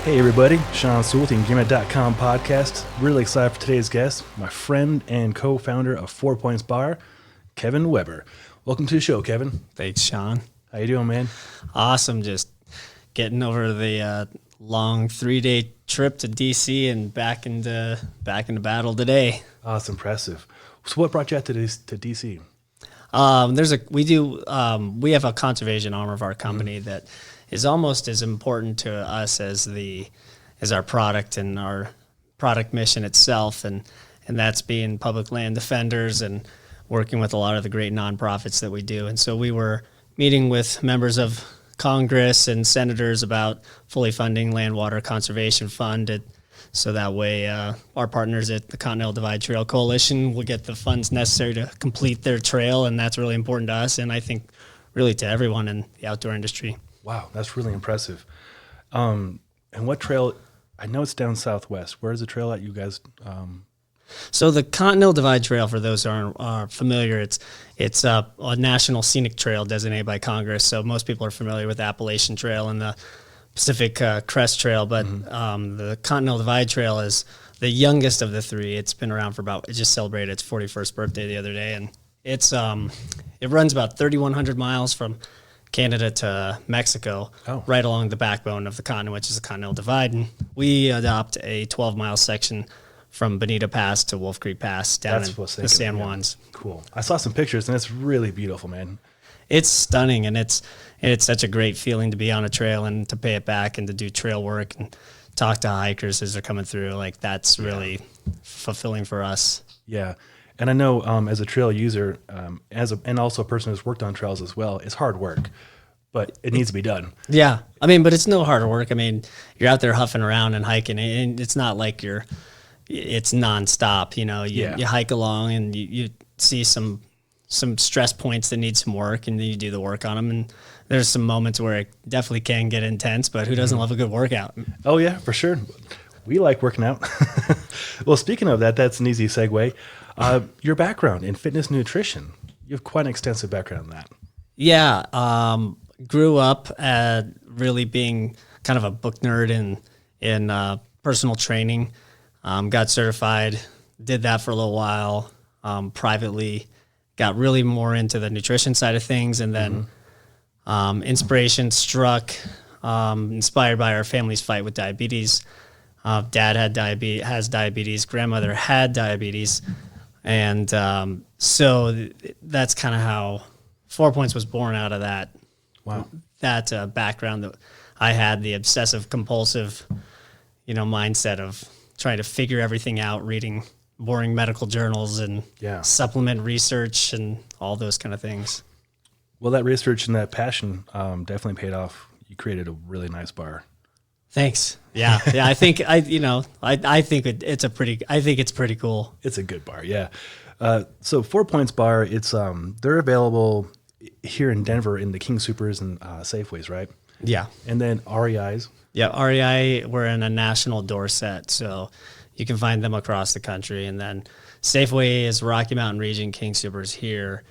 Hey everybody, Sean Sewell, the Engearment.com podcast. Really excited for today's guest, my friend and co-founder of FourPoints Bar, Kevin Weber. Welcome to the show, Kevin. Thanks, Sean. How you doing, man? Awesome. Just getting over the long 3-day trip to DC and back into battle today. Oh, that's impressive. So what brought you out to DC? We have a conservation arm of our company that is almost as important to us as our product and our product mission itself, and that's being public land defenders and working with a lot of the great nonprofits that we do. And so we were meeting with members of Congress and senators about fully funding Land Water Conservation Fund, so that way our partners at the Continental Divide Trail Coalition will get the funds necessary to complete their trail, and that's really important to us, and I think really to everyone in the outdoor industry. Wow, that's really impressive. And what trail? I know it's down southwest. Where is the trail at, you guys? So the Continental Divide Trail, for those who aren't familiar, it's a national scenic trail designated by Congress. So most people are familiar with the Appalachian Trail and the Pacific Crest Trail, but the Continental Divide Trail is the youngest of the three. It's been around it just celebrated its 41st birthday the other day, and it runs about 3,100 miles from Canada to Mexico, right along the backbone of the continent, which is the Continental Divide. And we adopt a 12-mile section from Bonita Pass to Wolf Creek Pass down in the San Juans. Cool. I saw some pictures, and it's really beautiful, man. It's stunning, and it's such a great feeling to be on a trail and to pay it back and to do trail work and talk to hikers as they're coming through. Like, that's really fulfilling for us. Yeah. And I know as a trail user, and also a person who's worked on trails as well, it's hard work, but it needs to be done. Yeah. I mean, but it's no hard work. I mean, you're out there huffing around and hiking, and it's not like it's nonstop. You know, you hike along and you see some stress points that need some work, and then you do the work on them. And there's some moments where it definitely can get intense, but who doesn't love a good workout? Oh, yeah, for sure. We like working out. Well, speaking of that, that's an easy segue. Your background in fitness and nutrition, you have quite an extensive background in that. Yeah. Grew up really being kind of a book nerd in personal training. Got certified, did that for a little while, privately, got really more into the nutrition side of things. And then inspiration struck, inspired by our family's fight with diabetes. Dad has diabetes, grandmother had diabetes. And so that's kind of how FourPoints was born out of that. Wow. That background that I had, the obsessive compulsive, mindset of trying to figure everything out, reading boring medical journals and supplement research and all those kind of things. Well, that research and that passion definitely paid off. You created a really nice bar. Thanks. Yeah. I think I think it's pretty cool. It's a good bar. Yeah. So FourPoints Bar, it's they're available here in Denver in the King Soopers and Safeways, right? Yeah. And then REIs. Yeah, REI, we're in a national door set, so you can find them across the country. And then Safeway is Rocky Mountain region, King Soopers here.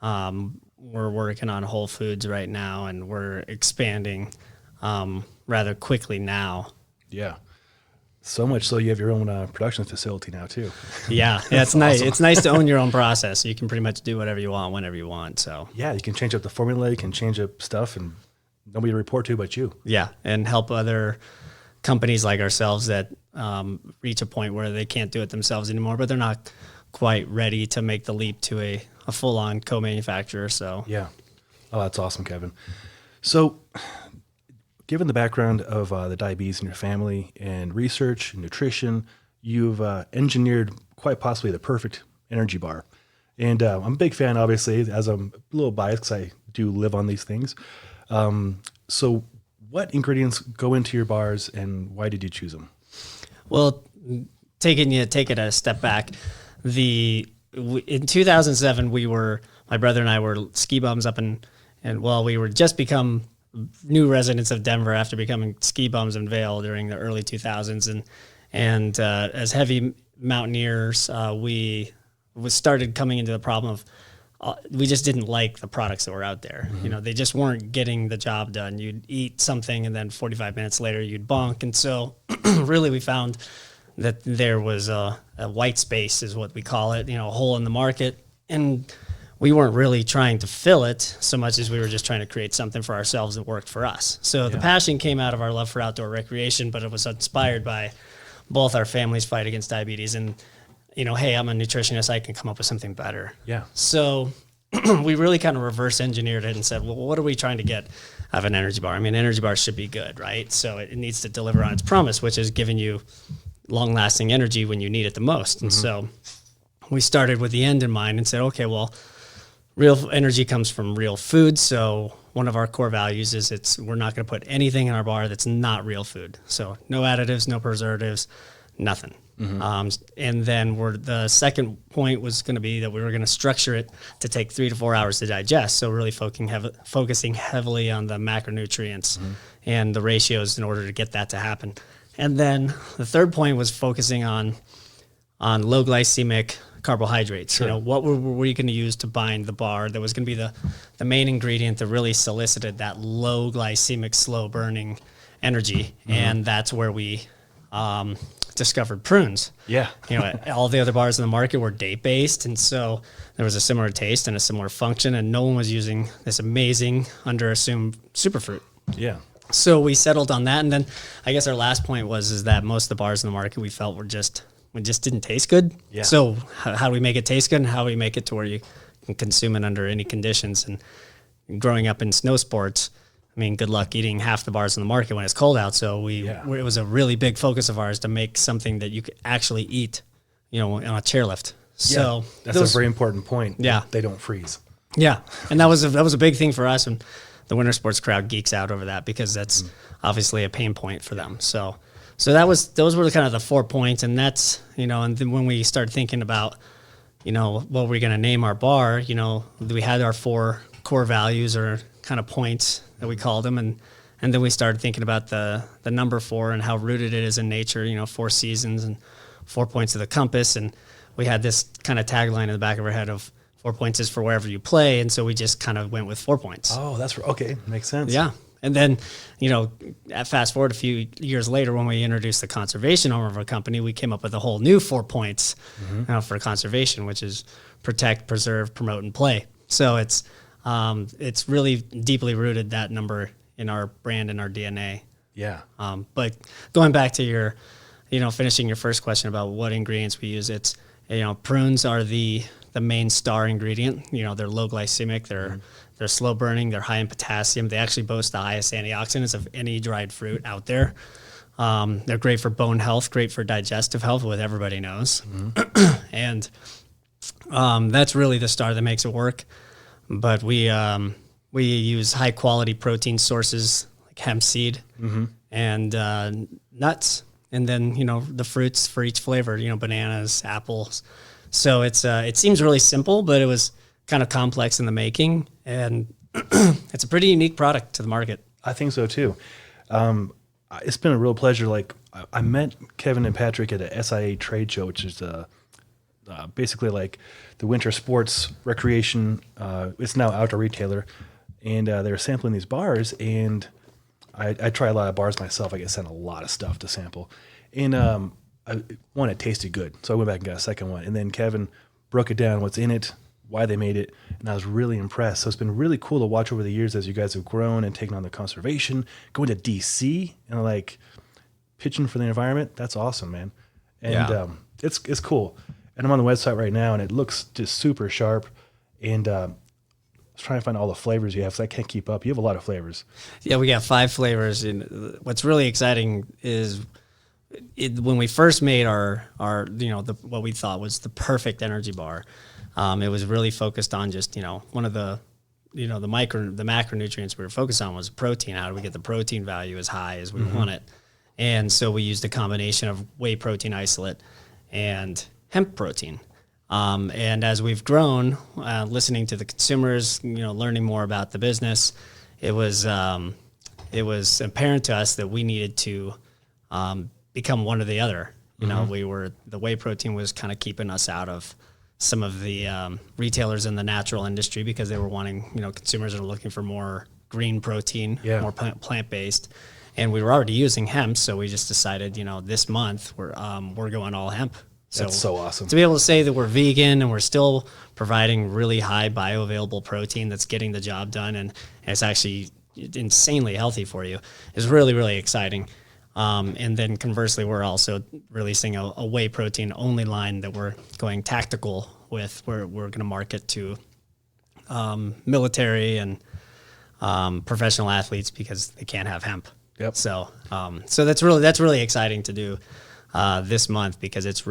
We're working on Whole Foods right now, and we're expanding rather quickly now. Yeah. So much so you have your own production facility now too. Yeah, it's nice. Awesome. It's nice to own your own process. You can pretty much do whatever you want, whenever you want. So yeah, you can change up the formula, you can change up stuff, and nobody to report to but you. Yeah, and help other companies like ourselves that reach a point where they can't do it themselves anymore, but they're not quite ready to make the leap to a full-on co-manufacturer. So yeah. Oh, that's awesome, Kevin. So given the background of the diabetes in your family and research and nutrition, you've engineered quite possibly the perfect energy bar. And I'm a big fan, obviously, as I'm a little biased because I do live on these things. So what ingredients go into your bars and why did you choose them? Well, take it a step back. In 2007, my brother and I were ski bums up and we were just become new residents of Denver after becoming ski bums in Vail during the early 2000s. And as heavy mountaineers, we started coming into the problem we just didn't like the products that were out there. You know, they just weren't getting the job done. You'd eat something and then 45 minutes later you'd bonk. And so really we found that there was a white space is what we call it, you know, a hole in the market. And we weren't really trying to fill it so much as we were just trying to create something for ourselves that worked for us. So the passion came out of our love for outdoor recreation, but it was inspired by both our family's fight against diabetes and, you know, hey, I'm a nutritionist, I can come up with something better. Yeah. So we really kind of reverse engineered it and said, well, what are we trying to get out of an energy bar? I mean, energy bar should be good, right? So it needs to deliver on its promise, which is giving you long lasting energy when you need it the most. And so we started with the end in mind and said, okay, well, real energy comes from real food. So one of our core values is we're not going to put anything in our bar that's not real food. So no additives, no preservatives, nothing. And then the second point was going to be that we were going to structure it to take 3 to 4 hours to digest. So really focusing heavily on the macronutrients and the ratios in order to get that to happen. And then the third point was focusing on low glycemic carbohydrates. Sure. You know, what were we going to use to bind the bar that was going to be the main ingredient that really solicited that low glycemic, slow burning energy. And that's where we discovered prunes. Yeah. You know, all the other bars in the market were date based. And so there was a similar taste and a similar function, and no one was using this amazing underassumed superfruit. Yeah. So we settled on that. And then I guess our last point is that most of the bars in the market we felt just didn't taste good. Yeah. So how do we make it taste good, and how do we make it to where you can consume it under any conditions? And growing up in snow sports, I mean, good luck eating half the bars in the market when it's cold out. So it was a really big focus of ours to make something that you could actually eat, you know, on a chairlift. So that's a very important point. Yeah. They don't freeze. Yeah. And that was a big thing for us. And the winter sports crowd geeks out over that because that's obviously a pain point for them. So those were kind of the 4 points. And that's, you know, and then when we started thinking about, you know, what we're going to name our bar, you know, we had our 4 core values or kind of points that we called them. And then we started thinking about the number 4 and how rooted it is in nature, you know, 4 seasons and 4 points of the compass. And we had this kind of tagline in the back of our head of 4 points is for wherever you play. And so we just kind of went with 4 points. Oh, that's okay. Makes sense. Yeah. And then, you know, fast forward a few years later, when we introduced the conservation arm of our company, we came up with a whole new 4 points for conservation, which is protect, preserve, promote, and play. So it's really deeply rooted, that number, in our brand and our DNA. Yeah. But going back to your, you know, finishing your first question about what ingredients we use, it's, you know, prunes are the main star ingredient. You know, they're low glycemic, they're slow burning, they're high in potassium. They actually boast the highest antioxidants of any dried fruit out there. They're great for bone health, great for digestive health, what everybody knows. And that's really the star that makes it work. But we use high quality protein sources like hemp seed and nuts, and then, you know, the fruits for each flavor, you know, bananas, apples. So it seems really simple, but it was kind of complex in the making, and it's a pretty unique product to the market. I think so too. It's been a real pleasure. Like, I met Kevin and Patrick at a SIA trade show, which is basically like the winter sports recreation. It's now outdoor retailer, and they were sampling these bars, and I try a lot of bars myself. I get sent a lot of stuff to sample, and it tasted good, so I went back and got a second one, and then Kevin broke it down, what's in it, why they made it, and I was really impressed. So it's been really cool to watch over the years as you guys have grown and taken on the conservation, going to DC and like pitching for the environment. That's awesome, man. And it's cool. And I'm on the website right now, and it looks just super sharp. And I was trying to find all the flavors you have, because I can't keep up. You have a lot of flavors. Yeah, we got 5 flavors. And what's really exciting is when we first made our you know, what we thought was the perfect energy bar, it was really focused on just, you know, one of the, you know, the macronutrients we were focused on was protein. How do we get the protein value as high as we want it? And so we used a combination of whey protein isolate and hemp protein. And as we've grown, listening to the consumers, you know, learning more about the business, it was apparent to us that we needed to become one or the other. You know, the whey protein was kind of keeping us out of some of the retailers in the natural industry because they were wanting, consumers are looking for more green protein, more plant-based. And we were already using hemp, so we just decided, this month we're going all hemp. That's so awesome. To be able to say that we're vegan and we're still providing really high bioavailable protein that's getting the job done and it's actually insanely healthy for you is really, really exciting. And then conversely, we're also releasing a whey protein only line that we're going tactical with. We're going to market to military and professional athletes because they can't have hemp. Yep. So that's really exciting to do this month because it's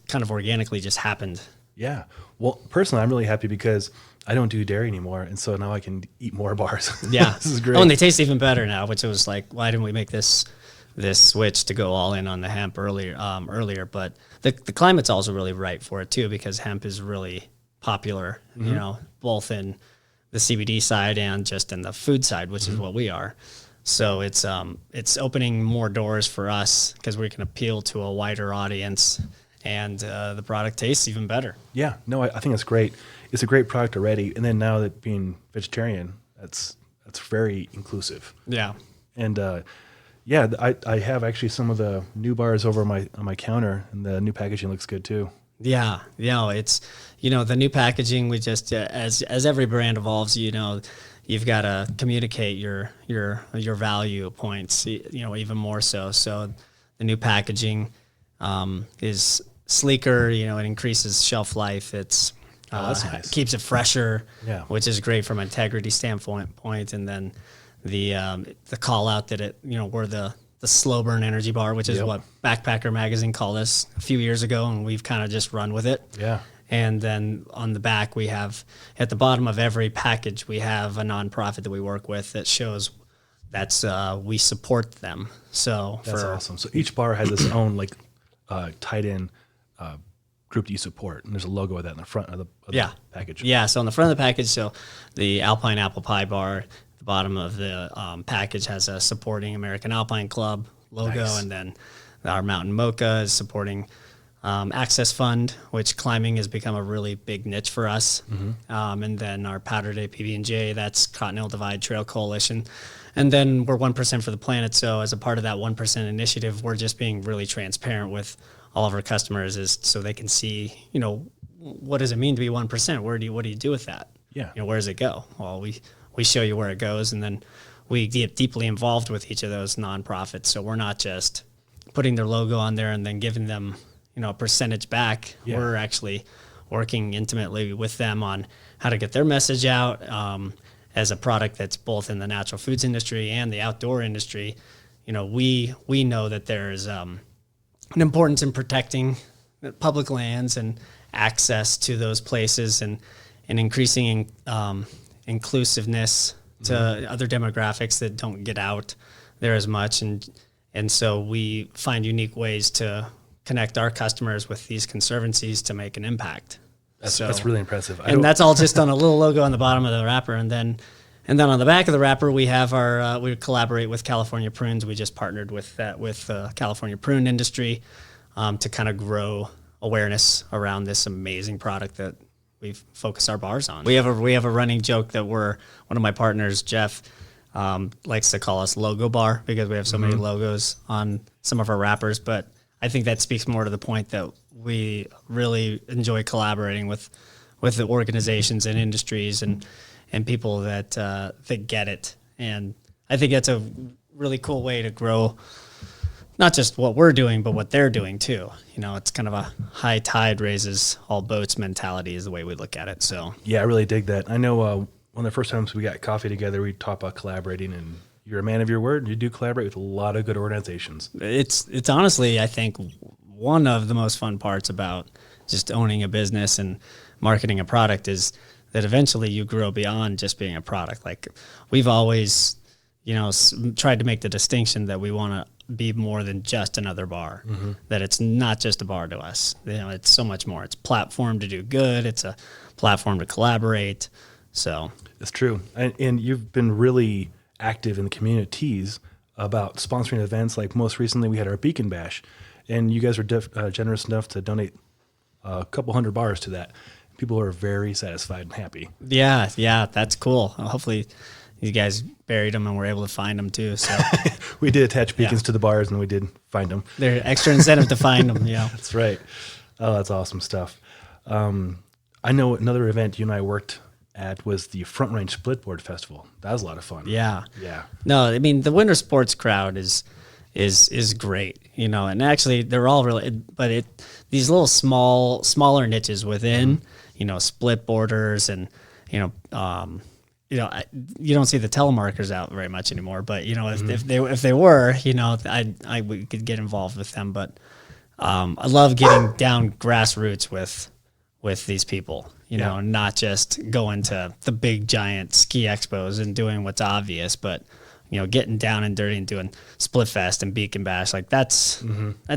kind of organically just happened. Yeah. Well, personally, I'm really happy because I don't do dairy anymore, and so now I can eat more bars. Yeah. This is great. Oh, and they taste even better now, which was like, why didn't we make this switch to go all in on the hemp earlier? But the climate's also really right for it too, because hemp is really popular, both in the CBD side and just in the food side, which is what we are. So it's opening more doors for us because we can appeal to a wider audience, and the product tastes even better. Yeah, no, I think it's great. It's a great product already, and then now that being vegetarian, that's very inclusive. Yeah, and I have actually some of the new bars over on my counter, and the new packaging looks good too. Yeah, it's the new packaging. We just as every brand evolves, you've got to communicate your value points, even more so. So the new packaging is sleeker. It increases shelf life. It's that's nice. Keeps it fresher, which is great from an integrity standpoint. And then the call out that we're the slow burn energy bar, which is what Backpacker Magazine called us a few years ago, and we've kind of just run with it. Yeah. And then on the back, we have, at the bottom of every package, we have a nonprofit that we work with that shows we support them. So that's awesome. So each bar has its own tied in group that you support, and there's a logo of that in the front of the package. Yeah. So on the front of the package, so the Alpine Apple Pie Bar, the bottom of the package has a supporting American Alpine Club logo, nice. And then our Mountain Mocha is supporting Access Fund, which climbing has become a really big niche for us. Mm-hmm. And then our Powder Day PB&J, that's Continental Divide Trail Coalition. And then we're 1% for the planet. So as a part of that 1% initiative, we're just being really transparent with all of our customers so they can see, what does it mean to be 1%? What do you do with that? Yeah. Where does it go? Well, we show you where it goes, and then we get deeply involved with each of those nonprofits. So we're not just putting their logo on there and then giving them a percentage back. Yeah. We're actually working intimately with them on how to get their message out as a product that's both in the natural foods industry and the outdoor industry. We know that there's an importance in protecting public lands and access to those places and increasing inclusiveness to other demographics that don't get out there as much. And so we find unique ways to connect our customers with these conservancies to make an impact. That's really impressive. And that's all just on a little logo on the bottom of the wrapper. And then on the back of the wrapper, we have we collaborate with California Prunes. We just partnered with California Prune industry to kind of grow awareness around this amazing product that we've focused our bars on. We have a running joke that one of my partners, Jeff, likes to call us Logo Bar because we have so many logos on some of our wrappers. But I think that speaks more to the point that we really enjoy collaborating with the organizations and industries and people that get it. And I think that's a really cool way to grow not just what we're doing, but what they're doing too. It's kind of a high tide raises all boats mentality is the way we look at it. So yeah, I really dig that. I know one of the first times we got coffee together, we talked about collaborating, and you're a man of your word. You do collaborate with a lot of good organizations. It's honestly, I think, one of the most fun parts about just owning a business and marketing a product is that eventually you grow beyond just being a product. Like we've always, tried to make the distinction that we want to be more than just another bar, that it's not just a bar to us. It's so much more. It's a platform to do good. It's a platform to collaborate. So it's true. And you've been really active in the communities about sponsoring events. Like most recently we had our Beacon Bash, and you guys were generous enough to donate a couple hundred bars to that. People are very satisfied and happy. Yeah, that's cool. Hopefully, you guys buried them and were able to find them too. So We did attach beacons to the bars, and we did find them. there's extra incentive to find them. Yeah, That's right. Oh, that's awesome stuff. I know another event you and I worked at was the Front Range Splitboard Festival. That was a lot of fun. yeah. Yeah. No, I mean the winter sports crowd is great, and actually they're all really, but these little smaller niches within, split borders and you don't see the telemarketers out very much anymore. But if they were, I could get involved with them. But I love getting down grassroots with these people, and not just going to the big giant ski expos and doing what's obvious, but getting down and dirty and doing Split Fest and Beacon Bash, like that's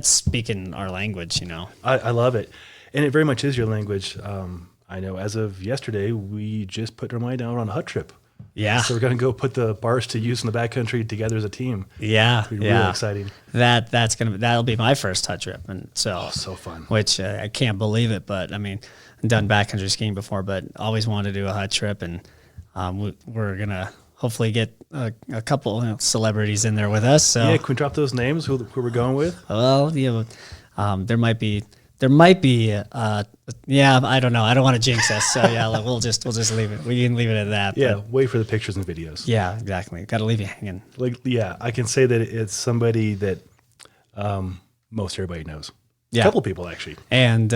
speaking our language, I love it. And it very much is your language. I know as of yesterday, we just put our money down on a hut trip. Yeah. So we're going to go put the bars to use in the backcountry together as a team. Yeah. It'll be really exciting. That'll be my first hut trip. And so, so fun. Which I can't believe it, but I mean, I've done backcountry skiing before, but always wanted to do a hut trip. And we're going to hopefully get a couple celebrities in there with us. So Yeah, can we drop those names, who we're going with? Well, there might be, I don't know. I don't want to jinx us. So yeah, we'll just leave it. We can leave it at that. Yeah, but wait for the pictures and videos. Yeah, exactly. Got to leave you hanging. I can say that it's somebody that most everybody knows. Yeah. A couple people, actually. And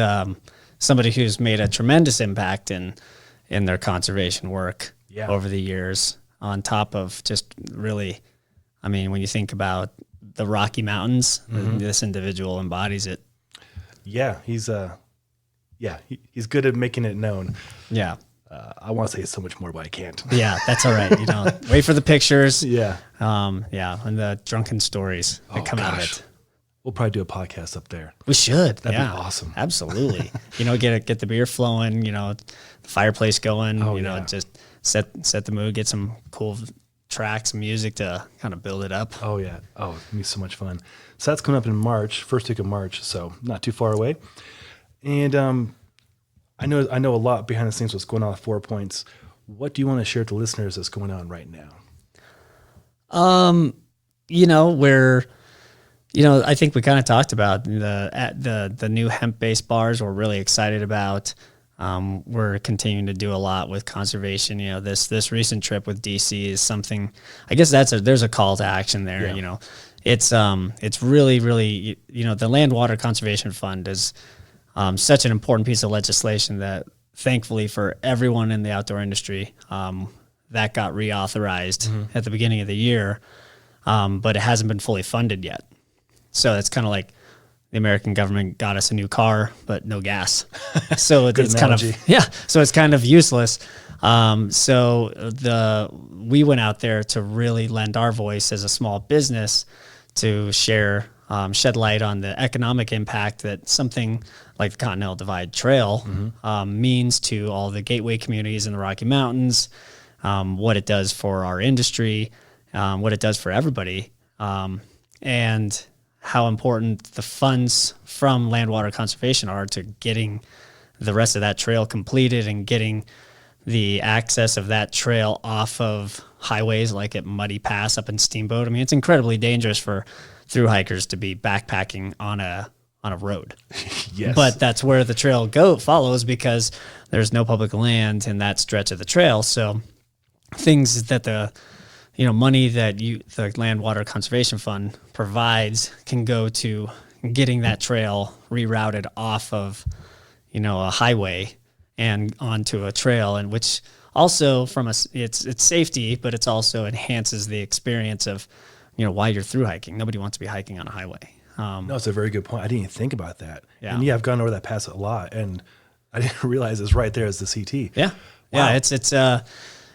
somebody who's made a tremendous impact in their conservation work over the years, on top of just really, I mean, when you think about the Rocky Mountains, this individual embodies it. Yeah, he's good at making it known. Yeah. I want to say so much more, but I can't. Yeah, that's all right. Wait for the pictures. Yeah. And the drunken stories that come out of it. We'll probably do a podcast up there. We should. That'd be awesome. Absolutely. Get the beer flowing, the fireplace going, just set the mood, get some cool tracks, music to kind of build it up. Oh yeah. Oh, it'll be so much fun. So that's coming up in March, first week of March, so not too far away. And I know a lot behind the scenes what's going on at 4Points. What do you want to share with the listeners that's going on right now? I think we kind of talked about the new hemp-based bars. We're really excited about. We're continuing to do a lot with conservation. This recent trip with DC is something. I guess there's a call to action there. Yeah. It's really, really, the Land Water Conservation Fund is such an important piece of legislation that, thankfully for everyone in the outdoor industry, that got reauthorized at the beginning of the year, but it hasn't been fully funded yet. So it's kind of like the American government got us a new car, but no gas. So it's kind of, so it's kind of useless. We went out there to really lend our voice as a small business to shed light on the economic impact that something like the Continental Divide Trail means to all the gateway communities in the Rocky Mountains, what it does for our industry, what it does for everybody, and how important the funds from land water conservation are to getting the rest of that trail completed and getting the access of that trail off of highways like at Muddy Pass up in Steamboat. I mean, it's incredibly dangerous for through hikers to be backpacking on a road. Yes. But that's where the trail follows because there's no public land in that stretch of the trail. So things that the money that the Land Water Conservation Fund provides can go to getting that trail rerouted off of, a highway and onto a trail, and which also it's safety, but it's also enhances the experience of, why you're through hiking. Nobody wants to be hiking on a highway. No, it's a very good point. I didn't even think about that. Yeah. And I've gone over that pass a lot, and I didn't realize it's right there as the CT. Yeah. Wow. Yeah. It's and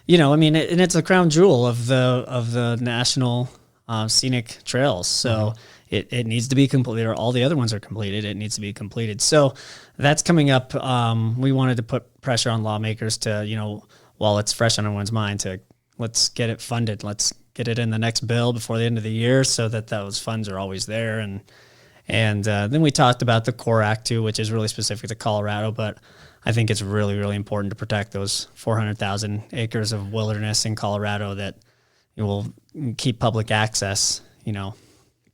it's a crown jewel of the national scenic trails. So it needs to be completed. All the other ones are completed. It needs to be completed. So that's coming up. We wanted to put pressure on lawmakers to, while it's fresh on everyone's mind, to let's get it funded. Let's get it in the next bill before the end of the year so that those funds are always there. And then we talked about the Core Act too, which is really specific to Colorado, but I think it's really, really important to protect those 400,000 acres of wilderness in Colorado that will keep public access, you know.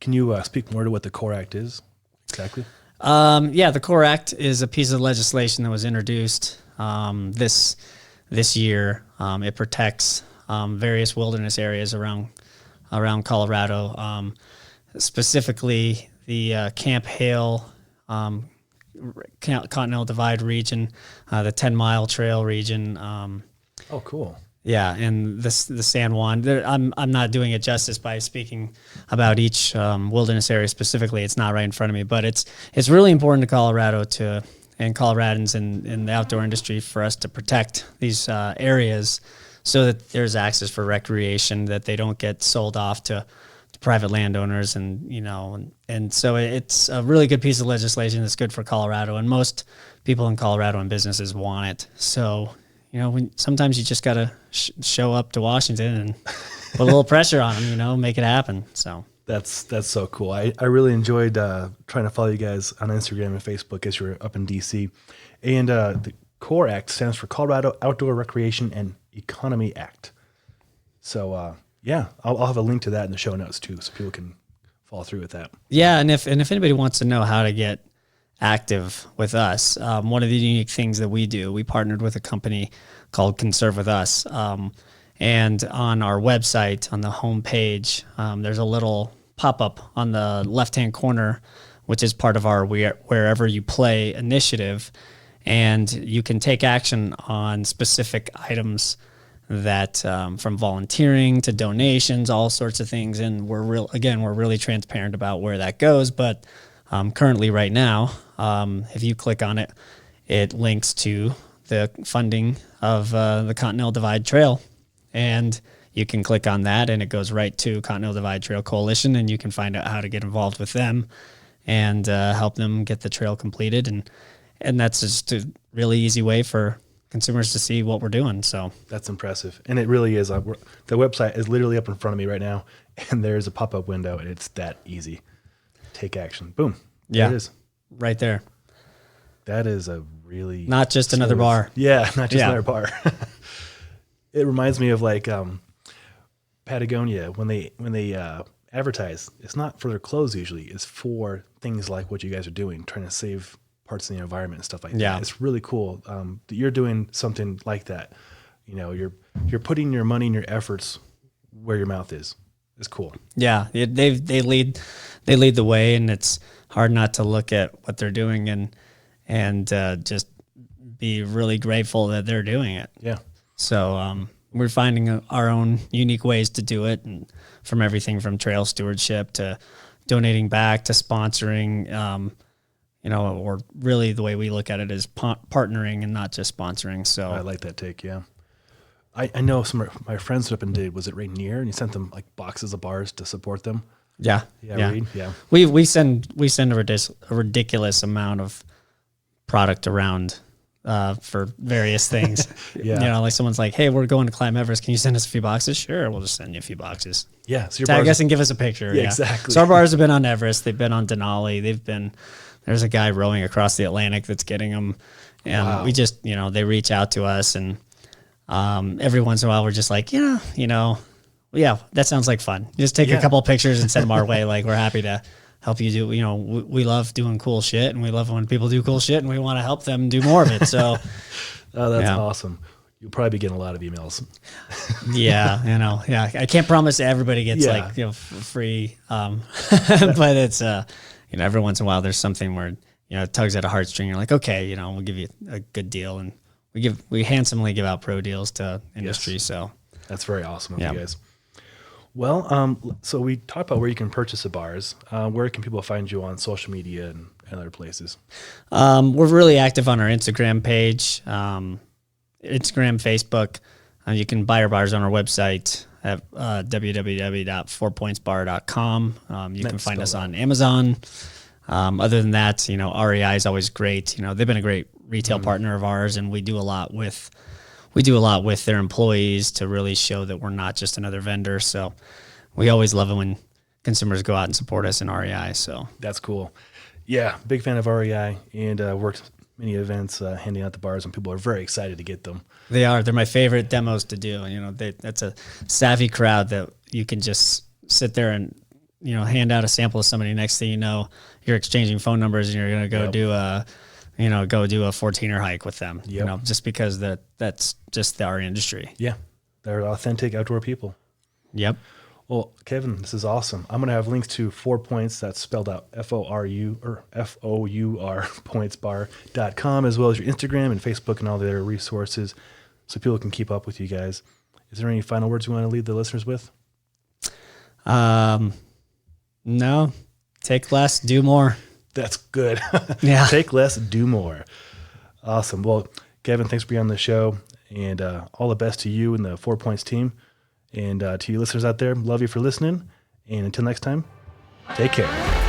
Can you speak more to what the Core Act is exactly? Yeah, the Core Act is a piece of legislation that was introduced this year. It protects various wilderness areas around Colorado, specifically the Camp Hale, Continental Divide region, the 10-mile trail region. Oh, cool. Yeah, and the San Juan. I'm not doing it justice by speaking about each wilderness area specifically. It's not right in front of me, but it's really important to Colorado and Coloradans in the outdoor industry for us to protect these areas so that there's access for recreation, that they don't get sold off to private landowners, and so it's a really good piece of legislation that's good for Colorado, and most people in Colorado and businesses want it. So, sometimes you just got to show up to Washington and put a little pressure on them, make it happen. So that's so cool. I really enjoyed trying to follow you guys on Instagram and Facebook as you're up in DC. And the CORE Act stands for Colorado Outdoor Recreation and Economy Act. So yeah, I'll have a link to that in the show notes too, so people can follow through with that. Yeah, and if anybody wants to know how to get active with us, one of the unique things that we do, we partnered with a company called Conserve With Us, and on our website, on the homepage, there's a little pop-up on the left-hand corner, which is part of our Wherever You Play initiative, and you can take action on specific items that from volunteering to donations, all sorts of things. And we're really transparent about where that goes. But currently right now, if you click on it, it links to the funding of the Continental Divide Trail. And you can click on that and it goes right to Continental Divide Trail Coalition, and you can find out how to get involved with them and help them get the trail completed. And that's just a really easy way for consumers to see what we're doing. So that's impressive. And it really is. The website is literally up in front of me right now, and there's a pop-up window, and it's that easy. Take action. Boom. Yeah. There it is. Right there. That is a really... Not just another bar. Yeah, not just another bar. It reminds me of like Patagonia, when they advertise, it's not for their clothes usually, it's for things like what you guys are doing, trying to save parts of the environment and stuff like that. It's really cool that you're doing something like that. You're putting your money and your efforts where your mouth is. It's cool. Yeah, they lead the way, and it's hard not to look at what they're doing and just be really grateful that they're doing it. Yeah. So we're finding our own unique ways to do it, and from everything from trail stewardship to donating back to sponsoring. Or really the way we look at it is partnering and not just sponsoring. So I like that take. Yeah. I know some of my friends up and did, was it Rainier? And you sent them like boxes of bars to support them. Yeah. Reed, yeah. We send a ridiculous amount of product around for various things. Yeah. Like someone's like, hey, we're going to climb Everest. Can you send us a few boxes? Sure. We'll just send you a few boxes. Yeah. So tag us and give us a picture. Yeah, exactly. So our bars have been on Everest. They've been on Denali. There's a guy rowing across the Atlantic that's getting them. And we just, they reach out to us, and every once in a while we're just like, yeah, that sounds like fun. Just take a couple of pictures and send them our way. Like, we're happy to help you do, we love doing cool shit, and we love when people do cool shit, and we want to help them do more of it. So oh, that's awesome. You'll probably be getting a lot of emails. Yeah. I can't promise everybody gets free. But it's, every once in a while there's something where, it tugs at a heartstring. You're like, okay, we'll give you a good deal. And we handsomely give out pro deals to industry. Yes. So that's very awesome of you guys. Well, so we talked about where you can purchase the bars. Where can people find you on social media and other places? We're really active on our Instagram page, Instagram, Facebook. You can buy our bars on our website at www.fourpointsbar.com. You can find us on Amazon. Other than that, REI is always great. They've been a great retail partner of ours, and we do a lot with their employees to really show that we're not just another vendor. So we always love it when consumers go out and support us in REI. So That's cool. Yeah, big fan of REI and worked many events handing out the bars, and people are very excited to get them. they're my favorite demos to do. That's a savvy crowd that you can just sit there and, hand out a sample to somebody. Next thing you know, you're exchanging phone numbers and you're going to go do a 14er hike with them, just because that's just our industry. Yeah, they're authentic outdoor people. Yep. Well, Kevin, this is awesome. I'm going to have links to 4Points, that's spelled out F-O-R-U or F-O-U-R, pointsbar.com, as well as your Instagram and Facebook and all the other resources so people can keep up with you guys. Is there any final words you want to leave the listeners with? No, take less, do more. That's good. Yeah. Take less, do more. Awesome. Well, Kevin, thanks for being on the show, and all the best to you and the 4Points team. And to you listeners out there, love you for listening. And until next time, take care.